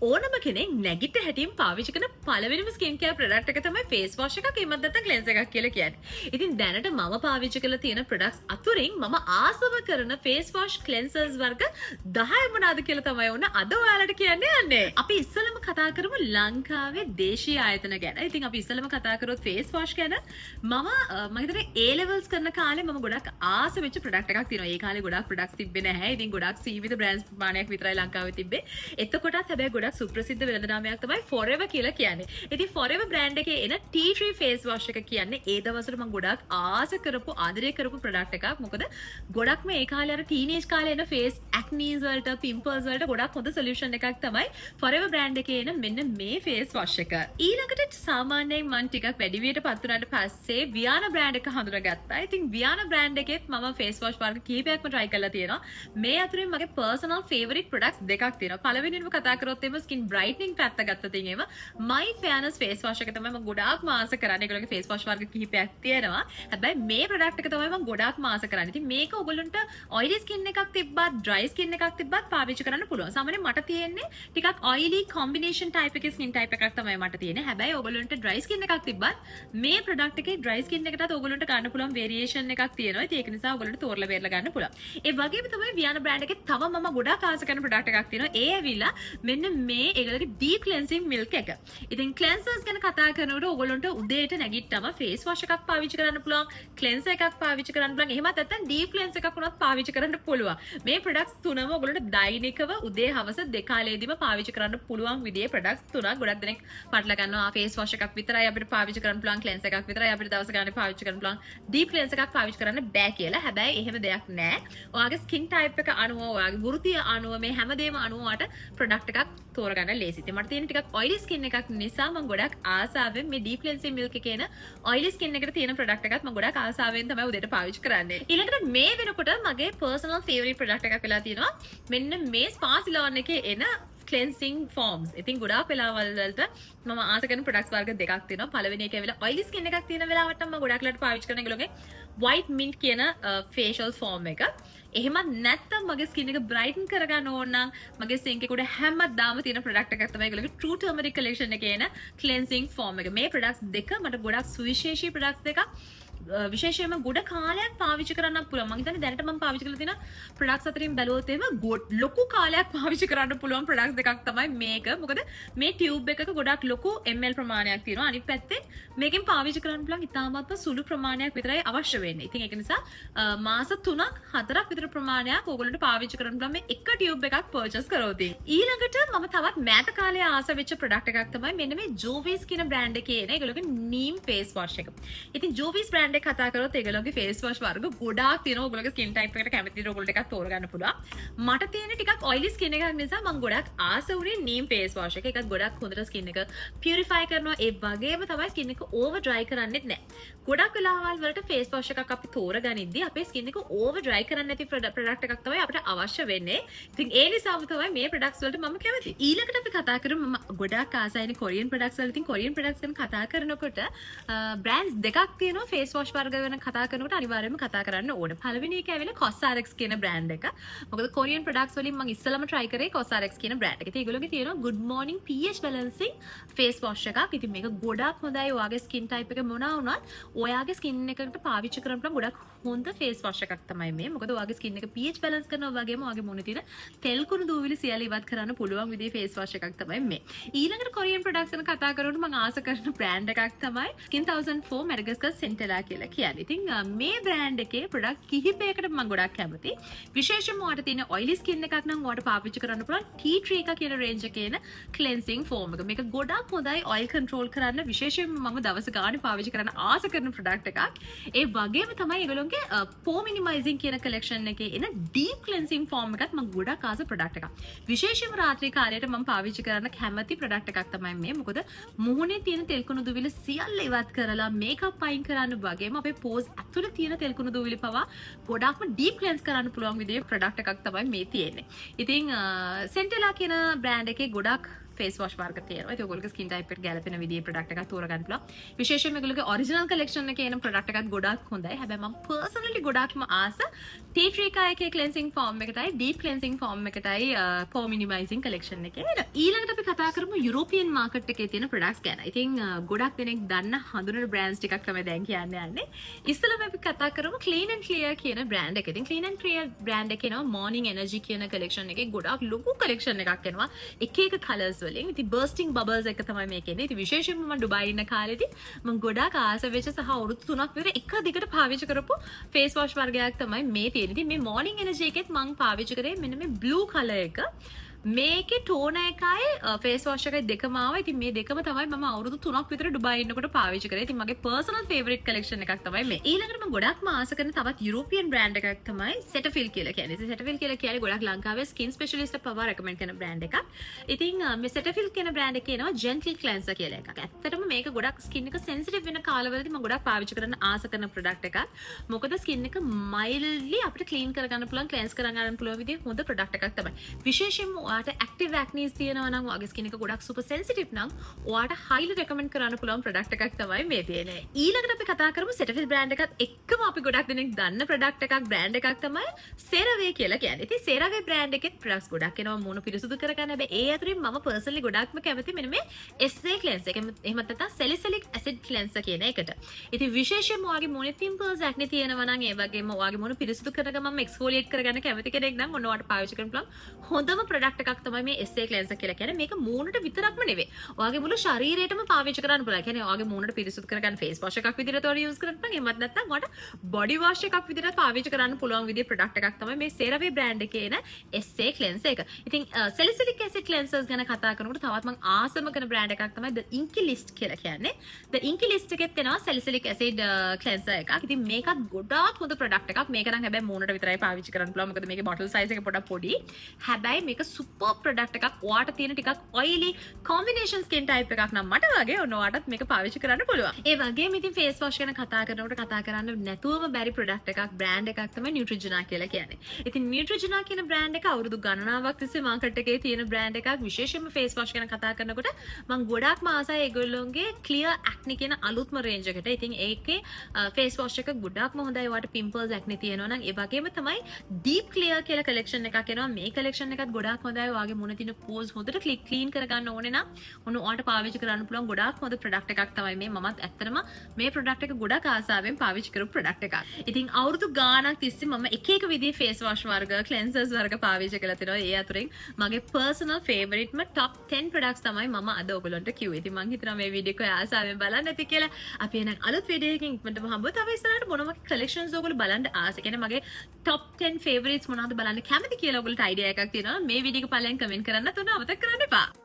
ඕනම කෙනෙක් නැගිට හැටියෙන් පාවිච්චි කරන පළවෙනිම ස්කින් කෙයාර් ප්‍රොඩක්ට් එක තමයි ෆේස් වොෂ් එකක් එහෙමත් නැත්නම් ක්ලෙන්සර් එකක් කියලා කියන්නේ. ඉතින් දැනට මම පාවිච්චි කරලා තියෙන ප්‍රොඩක්ට්ස් අතුරින් මම ආසම කරන ෆේස් වොෂ් ක්ලෙන්සර්ස් වර්ග 10 මොනවාද කියලා තමයි ඕන අද ඔයාලට කියන්න යන්නේ. අපි ඉස්සෙල්ලම කතා කරමු ලංකාවේ දේශීය ආයතන ගැන. ඉතින් අපි ඉස්සෙල්ලම කතා කරොත් ෆේස් වොෂ් ගැන මම හිතන්නේ A levels කරන කාලේ මම ගොඩක් ආස වෙච්ච ප්‍රොඩක්ට් එකක් තියෙනවා. ඒ කාලේ ගොඩක් ප්‍රොඩක්ට්ස් තිබ්බේ නැහැ. ඉතින් ගොඩක් සීමිත බ්‍රෑන්ඩ්ස් ප්‍රමාණයක් විතරයි ලංකාවේ තිබ්බේ. එතකොටත් හැබැයි ගොඩක් සුප්‍රසිද්ධ වෙළඳ නාමයක් තමයි Forever කියලා කියන්නේ. ඉතින් Forever brand එකේ එන tea tree face wash එක කියන්නේ ඒ දවස්වල මම ගොඩක් ආස කරපු ආදරය කරපු ප්‍රොඩක්ට් එකක්. මොකද ගොඩක්ම ඒ කාලේ අර ටීනේජ් කාලේ එන face acnes වලට pimples වලට ගොඩක් හොඳ solution එකක් තමයි Forever brand එකේ එන මෙන්න මේ face wash එක. ඊළඟට සාමාන්‍යයෙන් මම ටිකක් වැඩි වියට පත් වුණාට පස්සේ Viana brand එක හඳුනාගත්තා. ඉතින් Viana brand එකෙත් මම face wash වර්ග කිහිපයක්ම try කරලා තියෙනවා. මේ අතරින් මගේ personal favorite products දෙකක් තියෙනවා. පළවෙනිම කතා කරොත් එම skin brightening පැත්ත ගත්තොත් එහෙම my fairness face wash එක තමයි මම ගොඩාක්ම ආස කරන්නේ. ඒගොල්ලෝගේ face wash වර්ග කිහිපයක් තියෙනවා. හැබැයි මේ product එක තමයි මම ගොඩාක්ම ආස කරන්නේ. ඉතින් මේක ඔයගොල්ලන්ට oily skin එකක් තිබ්බත් dry skin එකක් තිබ්බත් පාවිච්චි කරන්න පුළුවන්. සාමාන්‍යයෙන් මට තියෙන්නේ ටිකක් oily combination type එකේ skin type එකක් තමයි මට තියෙන්නේ. හැබැයි ඔයගොල්ලන්ට dry skin එකක් තිබ්බත් මේ product එකේ dry skin එකටත් ඔයගොල්ලන්ට ගන්න පුළුවන් variation එකක් තියෙනවා. ඉතින් ඒක නිසා ඔයගොල්ලන්ට තෝරලා බේරලා ගන්න පුළුවන්. ඒ වගේම තමයි Viana brand එකේ තව මම ගොඩාක් ආස කරන product එකක් තියෙනවා. ඒ ඇවිල්ලා මෙන්න මේ ඒගොල්ලෝගේ deep cleansing milk එක. ඉතින් cleansers ගැන කතා කරනකොට ඔයගොල්ලන්ට උදේට නැගිට්ටම face wash එකක් පාවිච්චි කරන්න පුළුවන්, cleanser එකක් පාවිච්චි කරන්න පුළුවන්. එහෙමත් නැත්නම් deep cleanse එකක් උනත් පාවිච්චි කරන්න පුළුවන්. මේ products තුනම ඔයගොල්ලන්ට දෛනිකව උදේ හවස දෙකාලේදීම පාවිච්චි කරන්න පුළුවන් විදිහේ products තුනක්. ගොඩක් දෙනෙක් පටල ගන්නවා face wash එකක් විතරයි අපිට පාවිච්චි කරන්න පුළුවන්, cleanser එකක් විතරයි අපිට දවස ගානේ පාවිච්චි කරන්න පුළුවන්, deep cleanse එකක් පාවිච්චි කරන්න බෑ කියලා. හැබැයි එහෙම දෙයක් නෑ. ඔයාගේ skin type එක අනුව, ඔයාගේ වෘත්තිය අනුව මේ හැමදේම අනුව ඔයාට product එකක් තෝරගන්න ලේසි. ඉතින් මට තියෙන ටිකක් oily skin එකක් නිසා මම ගොඩක් ආසාවෙන් මේ deep cleansing milk එකේ එන oily skin එකට තියෙන product එකත් මම ගොඩක් ආසාවෙන් තමයි උදේට පාවිච්චි කරන්නේ. ඊළඟට මේ වෙනකොට මගේ personal favorite product එකක් වෙලා තියෙනවා. මෙන්න මේ spa salon එකේ එන cleansing foams. ඉතින් ගොඩාක් වෙලාවල් වලට මම ආස කරන products වර්ග දෙකක් තියෙනවා. පළවෙනි එක ඇවිල්ලා oily skin එකක් තියෙන වෙලාවට මම ගොඩක් වෙලාවට පාවිච්චි කරන ඒගොල්ලෝගේ white mint කියන facial foam එක. එහෙමත් නැත්නම් මගේ skin එක brighten කරගන්න ඕන නම් මගේ sink එකේ උඩ හැමදාම තියෙන product එකක් තමයි ඒගොල්ලෝගේ True Turmeric collection එකේ එන cleansing foam එක. මේ products දෙක මට ගොඩක් සුවිශේෂී products දෙකක්. විශේෂයෙන්ම ගොඩ කාලයක් පාවිච්චි කරන්න පුළුවන්. මම හිතන්නේ දැනට මම පාවිච්චි කරලා තියෙන products අතරින් බැලුවොත් එහෙම ලොකු කාලයක් පාවිච්චි කරන්න පුළුවන් products දෙකක් තමයි මේක. මොකද මේ tube එකක ගොඩක් ලොකු ml ප්‍රමාණයක් තියෙනවා. අනිත් පැත්තෙන් මේකෙන් පාවිච්චි කරන්න පුළුවන් ඉතාමත්ම සුළු ප්‍රමාණයක් විතරයි අවශ්‍ය වෙන්නේ. ඉතින් ඒක නිසා මාස 3ක් 4ක් විතර ප්‍රමාණයක් ඕගොල්ලන්ට පාවිච්චි කරන්න පුළුවන් මේ එක tube එකක් purchase කරොත්. ඊළඟට මම තවත් මෑත කාලේ ආස වෙච්ච product එකක් තමයි මෙන්න මේ Jovis කියන brand එකේ එන ඒගොල්ලෝගේ neem face wash එක. ඉතින් Jovis brand එක කතා කරොත් ඒගොල්ලෝගේ face wash වර්ග ගොඩාක් තියෙනවා. ඔයගොල්ලෝගේ skin type එකට කැමති විදිහට ඔයගොල්ලෝ එකක් තෝරගන්න පුළුවන්. මට තියෙන ටිකක් oily skin එකක් නිසා මම ගොඩක් ආස වුණේ neem face wash එක. ඒකත් ගොඩක් හොඳට skin එක purify කරනවා. ඒ වගේම තමයි skin එක over dry කරන්නෙත් නැහැ. ගොඩක් වෙලාවල් වලට face wash එකක් අපි තෝරගනිද්දී අපේ skin එක over dry කරන්නේ නැති product එකක් තමයි අපිට අවශ්‍ය වෙන්නේ. ඉතින් ඒ නිසාම තමයි මේ products වලට මම කැමති. ඊළඟට අපි කතා කරමු මම ගොඩක් ආසයිනේ Korean products වල. ඉතින් Korean products ගැන කතා කරනකොට brands දෙකක් තියෙනවා face wash වර්ග ගැන කතා කරනකොට අනිවාර්යයෙන්ම කතා කරන්න ඕනේ. පළවෙනි එක ඇවිල්ලා Cosrx කියන brand එක. මොකද Korean products වලින් මම ඉස්සෙල්ලාම try කරේ Cosrx කියන brand එක. ඉතින් ඒගොල්ලෝගේ තියෙනවා Good Morning pH balancing face wash එකක්. ඉතින් මේක ගොඩක් හොඳයි. ඔයාගේ skin type එක මොනවා වුණත් ඔයාගේ skin එකට පාවිච්චි කරන්න පුළුවන් ගොඩක් හොඳ face wash එකක් තමයි මේ. මොකද ඔයාගේ skin එක pH balance කරනවා වගේම ඔයාගේ මුණේ තියෙන තෙල් කුණු දූවිලි සියල්ල ඉවත් කරන්න පුළුවන් විදිහේ face wash එකක් තමයි මේ. ඊළඟට Korean products ගැන කතා කරනකොට මම ආස කරන brand එකක් තමයි Skin 1004 Madagascar Centella කියලා කියන්නේ. ඉතින් මේ brand එකේ products කිහිපයකට මම ගොඩක් කැමතියි. විශේෂයෙන්ම ඔයාලට තියෙන oily skin එකක් නම් ඔයාලට පාවිච්චි කරන්න පුළුවන් tea tree එක කියන range එකේ එන cleansing foam එක. මේක ගොඩක් හොඳයි oil control කරන්න. විශේෂයෙන්ම මම දවස ගානේ පාවිච්චි කරන්න ආස කරන product එකක්. ඒ වගේම තමයි ඒගොල්ලෝගේ pore minimizing කියන collection එකේ එන deep cleansing foam එකත් මම ගොඩක් ආස product එකක්. විශේෂයෙන්ම රාත්‍රී කාලයට මම පාවිච්චි කරන්න කැමති product එකක් තමයි මේ. මොකද මුහුණේ තියෙන තෙල් කුණු දුවිලි සියල්ල ඉවත් කරලා makeup අයින් කරන්න වගේම අපේ pores ඇතුළේ තියෙන තෙල් කුණු දූවිලි පවා ගොඩක්ම deep cleanse කරන්න පුළුවන් විදිහේ product එකක් තමයි මේ තියෙන්නේ. ඉතින් Centella කියන brand එකේ ගොඩක් ෆේස් වොෂ් වර්ග තියෙනවා. ඒක ඔයගොල්ලෝගේ ස්කින් ටයිප් එකට ගැලපෙන විදිහේ ප්‍රොඩක්ට් එකක් තෝරගන්න පුළුවන්. විශේෂයෙන්ම මේගොල්ලෝගේ ඔරිජිනල් කලෙක්ෂන් එකේ එන ප්‍රොඩක්ට් එකත් ගොඩාක් හොඳයි. හැබැයි මම පර්සනලි ගොඩාක්ම ආස ටී ට්‍රී එකේ ක්ලෙන්සිං ෆෝම් එකටයි ඩීප් ක්ලෙන්සිං ෆෝම් එකටයි පෝ මිනිමයිසිං කලෙක්ෂන් එකේ. ඊළඟට අපි කතා කරමු යුරෝපියන් මාකට් එකේ තියෙන ප්‍රොඩක්ට්ස් ගැන. ඉතින් ගොඩක් දෙනෙක් දන්න හඳුනන බ්‍රෑන්ඩ්ස් ටිකක් තමයි දැන් කියන්න යන්නේ. ඉස්සෙල්ලාම අපි කතා කරමු Clean and Clear කියන බ්‍රෑන්ඩ් එක. ඉතින් Clean and Clear බ්‍රෑන්ඩ් එකේ නම Morning Energy කියන කලෙක්ෂන් එකේ ගොඩාක් ලොකු කලෙක්ෂන් එකක් එනවා. එක එක කලර්ස් වලින්. ඉතින් bursting bubbles එක තමයි මේකේ ඉන්නේ. ඉතින් විශේෂයෙන්ම මම ඩුබායි ඉන්න කාලෙදී මම ගොඩාක් ආස වෙච්ච සහ අවුරුදු 3ක් විතර එක දිගට පාවිච්චි කරපු ෆේස් වොෂ් වර්ගයක් තමයි මේ තියෙන්නේ. ඉතින් මේ Morning Energy එකෙත් මම පාවිච්චි කරේ මෙන්න මේ blue color එක. මේකේ ටෝන එකයි ෆේස් වොෂ් එකයි දෙකම ආවා. ඉතින් මේ දෙකම තමයි මම අවුරුදු 3ක් විතර ඩුබායි ඉන්නකොට පාවිච්චි කරේ. ඉතින් මගේ පර්සනල් ෆේවරිට් කලෙක්ෂන් එකක් තමයි මේ. ඊළඟට මම ගොඩක්ම ආස කරන තවත් යුරෝපියන් බ්‍රෑන්ඩ් එකක් තමයි Cetaphil කියලා කියන්නේ. ඉතින් Cetaphil කියලා කියන්නේ ගොඩක් ලංකාවේ ස්කින් ස්පෙෂලිස්ට් පවා රෙකමන්ඩ් කරන බ්‍රෑන්ඩ් එකක්. ඉතින් මේ Cetaphil කියන බ්‍රෑන්ඩ් එකේ එනවා Gentle Cleanser කියලා එකක්. ඇත්තටම මේක ගොඩක් ස්කින් එක සෙන්සිටිව් වෙන කාලවලදී මම ගොඩක් පාවිච්චි කරන්න ආස කරන ප්‍රොඩක්ට් එකක්. මොකද ස්කින් එක මයිල්ඩ්ලි අපිට ක්ලීන් කරගන්න පුළුවන්, ක්ලෙන්ස් කරගන්න පුළුවන් විදිහේ හොඳ ප්‍රොඩක්ට් එකක් තමයි. විශේෂයෙන්ම ඔයාට ඇක්ටිව් acne තියෙනවා නම් ඔයාගේ ස්කින් එක ගොඩක් සුපර් සෙන්සිටිව් නම් ඔයාට highly recommend කරන්න පුළුවන් ප්‍රොඩක්ට් එකක් තමයි මේ තියෙන්නේ. ඊළඟට අපි කතා කරමු Cetaphil බ්‍රෑන්ඩ් එකත් එක්කම අපි ගොඩක් දෙනෙක් දන්න ප්‍රොඩක්ට් එකක් බ්‍රෑන්ඩ් එකක් තමයි CeraVe කියලා කියන්නේ. ඉතින් CeraVe බ්‍රෑන්ඩ් එකේ ප්‍රොඩක්ට්ස් ගොඩක් එනවා මූණ පිරිසුදු කරගන්න. හැබැයි ඒ අතරින් මම පර්සනලි ගොඩක්ම කැමති මෙන්න මේ SA cleanser එක. එහෙම නැත්නම් salicylic acid cleanser කියන එකට. ඉතින් විශේෂයෙන්ම ඔයාගේ මූණේ pimples acne තියෙනවා නම් ඒ වගේම ඔයාගේ මූණ පිරිසුදු කරගමම exfoliate කරගන්න කැමති කෙනෙක් නම් ඔන්න ඔයාට පාවිච්චි කරන්න පුළුවන් හොඳම ප්‍රොඩක්ට් එකක් තමයි මේ SA cleanser කියලා කියන්නේ. මේක මූණට විතරක්ම නෙවෙයි. ඔයාගේ මුළු ශරීරයටම පාවිච්චි කරන්න පුළුවන්. ඒ කියන්නේ ඔයාගේ මූණට පිරිසුදු කරගන්න face wash එකක් විදිහට ඔයාලා use කරන්න පුළුවන්. එහෙමත් නැත්නම් ඔයාට body wash එකක් විදිහට පාවිච්චි කරන්න පුළුවන් විදිහේ ප්‍රොඩක්ට් එකක් තමයි මේ CeraVe brand එකේ එන SA cleanser එක. ඉතින් salicylic acid cleansers ගැන කතා කරනකොට තවත් මම ආසම කරන brand එකක් තමයි The Inky List කියලා කියන්නේ. The Inky List එකෙත් එනවා salicylic acid cleanser එකක්. ඉතින් මේකත් ගොඩාක් හොඳ ප්‍රොඩක්ට් එකක්. මේක නම් හැබැයි මූණට විතරයි පාවිච්චි කරන්න පුළුවන්. මොකද මේකේ bottle size එක පොඩක් පොඩි. හැබැයි මේක super ප්‍රොඩක්ට් එකක්. ඔයාට තියෙන ටිකක් oily combination skin type එකක් නම් මට වගේ ඔන්න ඔයාටත් මේක පාවිච්චි කරන්න පුළුවන්. ඒ වගේම ඉතින් face wash ගැන කතා කරනකොට කතා කරන්න නැතුවම බැරි ප්‍රොඩක්ට් එකක් brand එකක් තමයි Neutrogena කියලා කියන්නේ. ඉතින් Neutrogena කියන brand එක අවුරුදු ගණනාවක් තිස්සේ මාකට් එකේ තියෙන brand එකක්. විශේෂයෙන්ම face wash ගැන කතා කරනකොට මම ගොඩාක්ම ආසයි ඒගොල්ලෝගේ clear acne කියන අලුත්ම range එකට. ඉතින් ඒකේ face wash එක ගොඩාක්ම හොඳයි. ඔයාට pimples acne තියෙනවා නම් ඒ වගේම තමයි deep clear කියලා collection එකක් එනවා. මේ collection එකත් ගොඩාක් හොඳයි. ඔයාගේ මුණ තියෙන pores හොඳට clean කරගන්න ඕනේ නම් ඔන්න ඔයාට පාවිච්චි කරන්න පුළුවන් ගොඩාක් හොඳ ප්‍රොඩක්ට් එකක් තමයි මේ. මමත් ඇත්තටම මේ ප්‍රොඩක්ට් එක ගොඩක් ආසාවෙන් පාවිච්චි කරපු ප්‍රොඩක්ට් එකක්. ඉතින් අවුරුදු ගාණක් තිස්සේ මම එක එක විදිහේ face wash වර්ග, cleansers වර්ග පාවිච්චි කරලා තිනවා. ඒ අතරින් මගේ personal favoriteම top 10 products තමයි මම අද ඔයගලන්ට කිව්වේ. ඉතින් මම හිතනවා මේ වීඩියෝ එක ආසාවෙන් බලන්න ඇති කියලා. අපි එහෙනම් අලුත් වීඩියෝ එකකින් ඉක්මනටම හම්බුවා. තව ඉස්සරහට මොන වගේ collections ඔයගොල්ලෝ බලන්න ආස. කියන්නේ මගේ top 10 favorites මොනවද බලන්න කැමති කියලා ඔයගොල්ලන්ට idea එකක් තියෙනවා. මේ වීඩියෝ එක පළවෙනි comment කරන්න තුන අමතක කරන්න එපා.